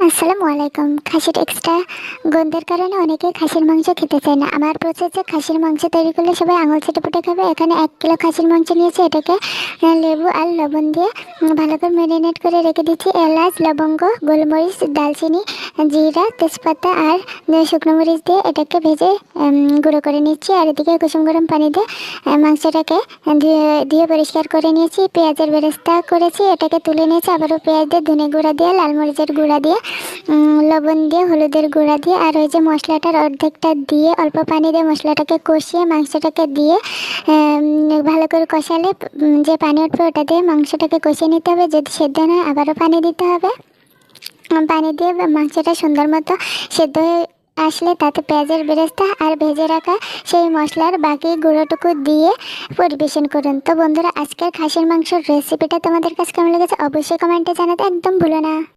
আসসালামু আলাইকুম। খাসির এক্সট্রা গন্ধের কারণে অনেকে খাসির মাংস খেতে চায় না। আমার প্রসেসে খাসির মাংস তৈরি করলে সবাই আঙুল চেটেপুটে খাবে। এখানে 1 কিলো খাসির মাংস নিয়েছি। এটাকে লেবু আর লবণ দিয়ে ভালো করে ম্যারিনেট করে রেখে দিচ্ছি। এলাচ, লবঙ্গ, গোলমরিচ, দালচিনি, জিরা, তেজপাতা আর শুকনো মরিচ দিয়ে এটাকে ভেজে গুঁড়ো করে নিচ্ছি। আর এদিকে কুসুম গরম পানি দিয়ে মাংসটাকে ধুয়ে ধুয়ে পরিষ্কার করে নিয়েছি। পেঁয়াজের বেরেস্তা করেছি, এটাকে তুলে নিয়েছি। আবারও পেঁয়াজ দিয়ে, ধনে গুঁড়া দিয়ে, লাল মরিচের গুঁড়া দিয়ে, লবণ দিয়ে, হলুদের গুঁড়া দিয়ে আর ওই যে মশলাটার অর্ধেকটা দিয়ে অল্প পানি দিয়ে মশলাটাকে কষিয়ে মাংসটাকে দিয়ে ভালো করে কষালে যে পানি উঠবে ওটা দিয়ে মাংসটাকে কষিয়ে নিতে হবে। যদি সেদ্ধ না হয় আবারও পানি দিতে হবে। পানি দিয়ে মাংসটা সুন্দর মতো সেদ্ধ হয়ে আসলে তাতে পেঁয়াজের বেরেস্তা আর ভেজে রাখা সেই মশলার বাকি গুঁড়োটুকু দিয়ে পরিবেশন করুন। তো বন্ধুরা, আজকের খাসির মাংসের রেসিপিটা তোমাদের কাছে কেমন লেগেছে অবশ্যই কমেন্টে জানাতে একদম ভুলো না।